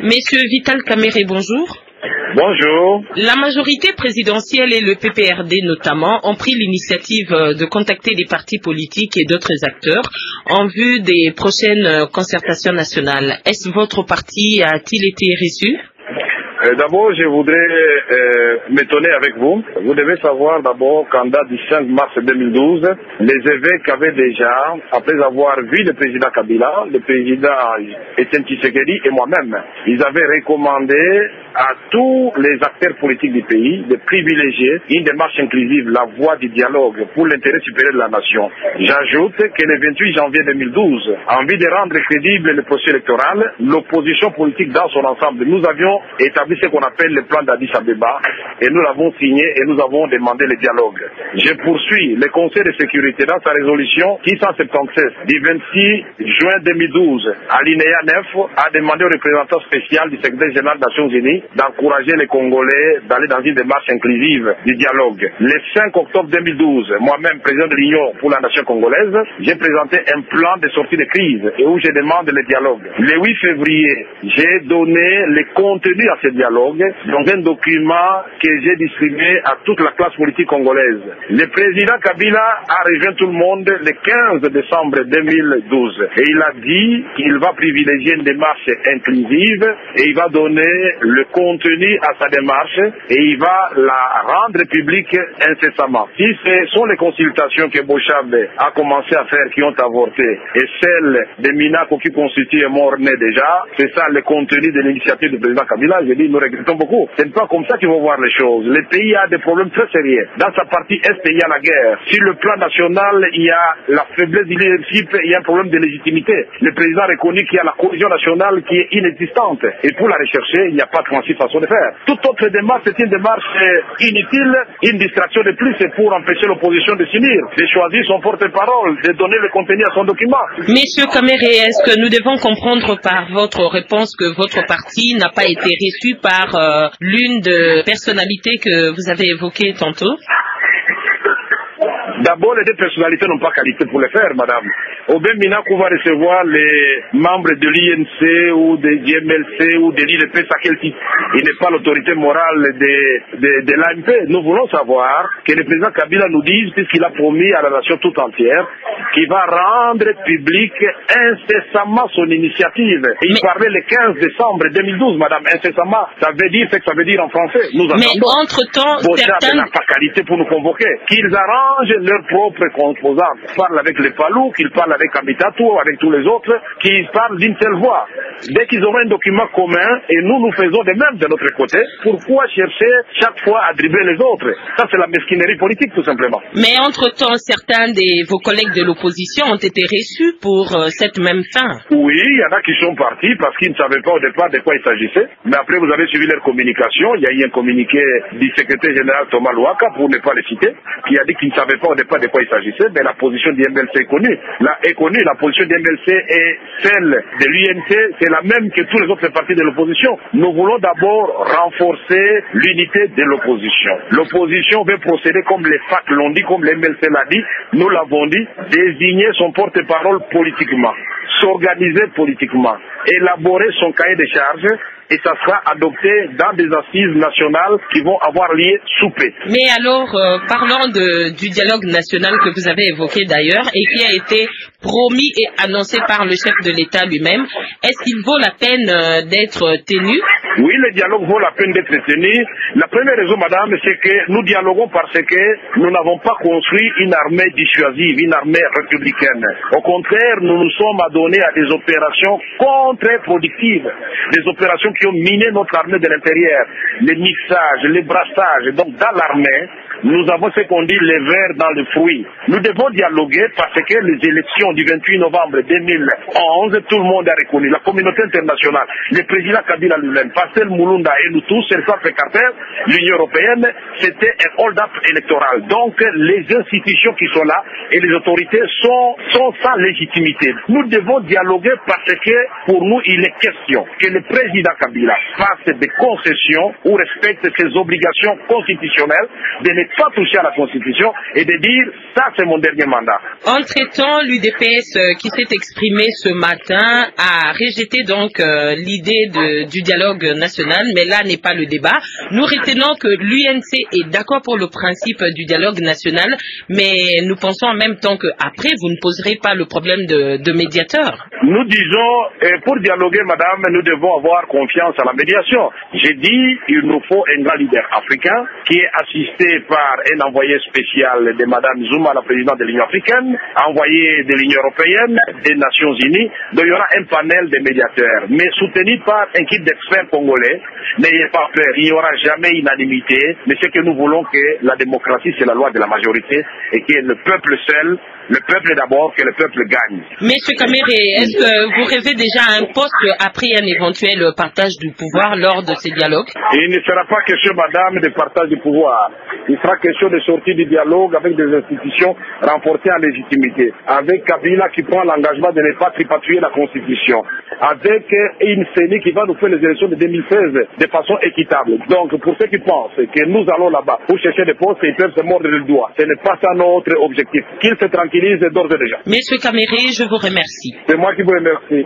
Monsieur Vital Kamerhe, bonjour. Bonjour. La majorité présidentielle et le PPRD notamment ont pris l'initiative de contacter des partis politiques et d'autres acteurs en vue des prochaines concertations nationales. Est-ce votre parti a-t-il été reçu? D'abord, je voudrais m'étonner avec vous. Vous devez savoir d'abord qu'en date du 5 mars 2012, les évêques avaient déjà, après avoir vu le président Kabila, le président Etienne Tshisekedi et moi-même, ils avaient recommandé à tous les acteurs politiques du pays de privilégier une démarche inclusive, la voie du dialogue pour l'intérêt supérieur de la nation. J'ajoute que le 28 janvier 2012, en vue de rendre crédible le processus électoral, l'opposition politique dans son ensemble, nous avions établi ce qu'on appelle le plan d'Addis Abeba et nous l'avons signé et nous avons demandé le dialogue. Je poursuis. Le Conseil de sécurité dans sa résolution 676 du 26 juin 2012, alinéa 9, a demandé au représentant spécial du secrétaire général des Nations Unies d'encourager les Congolais d'aller dans une démarche inclusive du dialogue. Le 5 octobre 2012, moi-même, président de l'Union pour la nation congolaise, j'ai présenté un plan de sortie de crise et où je demande le dialogue. Le 8 février, j'ai donné le contenu à ce dialogue dans un document que j'ai distribué à toute la classe politique congolaise. Le président Kabila a rejoint tout le monde le 15 décembre 2012 et il a dit qu'il va privilégier une démarche inclusive et il va donner le contenu à sa démarche et il va la rendre publique incessamment. Si ce sont les consultations que Bochabe a commencé à faire qui ont avorté et celles de Minako qui constituent un mort-né déjà, c'est ça le contenu de l'initiative du président Kabila. Je dis, nous regrettons beaucoup. Ce n'est pas comme ça qu'il faut voir les choses. Le pays a des problèmes très sérieux. Dans sa partie Est, il y a la guerre. Sur le plan national, il y a la faiblesse du leadership, il y a un problème de légitimité. Le président a reconnu qu'il y a la cohésion nationale qui est inexistante. Et pour la rechercher, il n'y a pas 36 façons de faire. Toute autre démarche, c'est une démarche inutile, une distraction de plus, c'est pour empêcher l'opposition de s'unir, de choisir son porte-parole, de donner le contenu à son document. Monsieur Kamerhe, est-ce que nous devons comprendre par votre réponse que votre parti n'a pas été reçu par l'une des personnalités que vous avez évoquées tantôt? D'abord, les deux personnalités n'ont pas qualité pour le faire, madame. Aubin Minakou va recevoir les membres de l'INC ou de l'IMLC ou de l'ILP, il n'est pas l'autorité morale de l'AMP. Nous voulons savoir que le président Kabila nous dise, puisqu'il a promis à la nation toute entière, qu'il va rendre public incessamment son initiative. Et il parlait le 15 décembre 2012, madame. Incessamment, ça veut dire ce que ça veut dire en français. Nous mais entre-temps, certains n'ont pas qualité pour nous convoquer. Qu'ils arrangent leurs propres composants. Qu'ils parlent avec les Palous, qu'ils parlent avec Habitatou, avec tous les autres, qu'ils parlent d'une seule voix. Dès qu'ils auront un document commun, et nous faisons de même de notre côté, pourquoi chercher chaque fois à dribbler les autres? Ça, c'est la mesquinerie politique, tout simplement. Mais entre-temps, certains de vos collègues de l'opposition ont été reçus pour cette même fin. Oui, il y en a qui sont partis parce qu'ils ne savaient pas au départ de quoi il s'agissait. Mais après, vous avez suivi leur communication. Il y a eu un communiqué du secrétaire général Thomas Louaka, pour ne pas le citer, qui a dit qu'il ne savait pas au départ de quoi il s'agissait. Mais la position du MLC est connue. La position du MLC et celle de l'UNC, c'est la même que tous les autres partis de l'opposition. Nous voulons d'abord renforcer l'unité de l'opposition. L'opposition veut procéder comme les FAC l'ont dit, comme le MLC l'a dit, nous l'avons dit, désigner son porte-parole politiquement, s'organiser politiquement, élaborer son cahier de charges, et ça sera adopté dans des assises nationales qui vont avoir lieu sous peu. Mais alors, parlons du dialogue national que vous avez évoqué d'ailleurs et qui a été promis et annoncé par le chef de l'État lui-même. Est-ce qu'il vaut la peine d'être tenu? Oui, le dialogue vaut la peine d'être tenu. La première raison, madame, c'est que nous dialoguons parce que nous n'avons pas construit une armée dissuasive, une armée républicaine. Au contraire, nous nous sommes adonnés à des opérations contre-productives, des opérations qui ont miné notre armée de l'intérieur, les mixages, les brassages. Donc dans l'armée, nous avons ce qu'on dit les vers dans le fruit. Nous devons dialoguer parce que les élections du 28 novembre 2011, tout le monde a reconnu, la communauté internationale, le président Kabila lui-même, Pascal Moulunda et nous tous, c'est le Carter, l'Union européenne, c'était un hold-up électoral. Donc les institutions qui sont là et les autorités sont sans légitimité. Nous devons dialoguer parce que pour nous, il est question que le président Kabila fasse des concessions ou respecte ses obligations constitutionnelles de ne pas toucher à la Constitution et de dire ça c'est mon dernier mandat. Entre-temps, l'UDPS qui s'est exprimé ce matin a rejeté donc l'idée du dialogue national, mais là n'est pas le débat. Nous retenons que l'UNC est d'accord pour le principe du dialogue national, mais nous pensons en même temps qu'après, vous ne poserez pas le problème de médiateur. Nous disons, pour dialoguer, madame, nous devons avoir confiance à la médiation. J'ai dit, il nous faut un grand leader africain qui est assisté par un envoyé spécial de madame Zuma, la présidente de l'Union africaine, envoyé de l'Union européenne, des Nations unies. Donc il y aura un panel de médiateurs, mais soutenu par un kit d'experts congolais. N'ayez pas peur, il n'y aura jamais unanimité, mais c'est que nous voulons que la démocratie, c'est la loi de la majorité et que le peuple seul, le peuple d'abord, que le peuple gagne. Monsieur Kamere, est-ce que vous rêvez déjà à un poste après un éventuel partage du pouvoir lors de ces dialogues? Il ne sera pas question, madame, de partage du pouvoir. Il sera question de sortir du dialogue avec des institutions renforcées en légitimité. Avec Kabila qui prend l'engagement de ne pas tripatouiller la Constitution. Avec une CENI qui va nous faire les élections de 2016 de façon équitable. Donc, pour ceux qui pensent que nous allons là-bas pour chercher des postes, ils peuvent se mordre le doigt. Ce n'est pas ça notre objectif. Qu'ils se tranquillisent d'ores et déjà. Monsieur Kamere, je vous remercie. C'est moi qui vous remercie.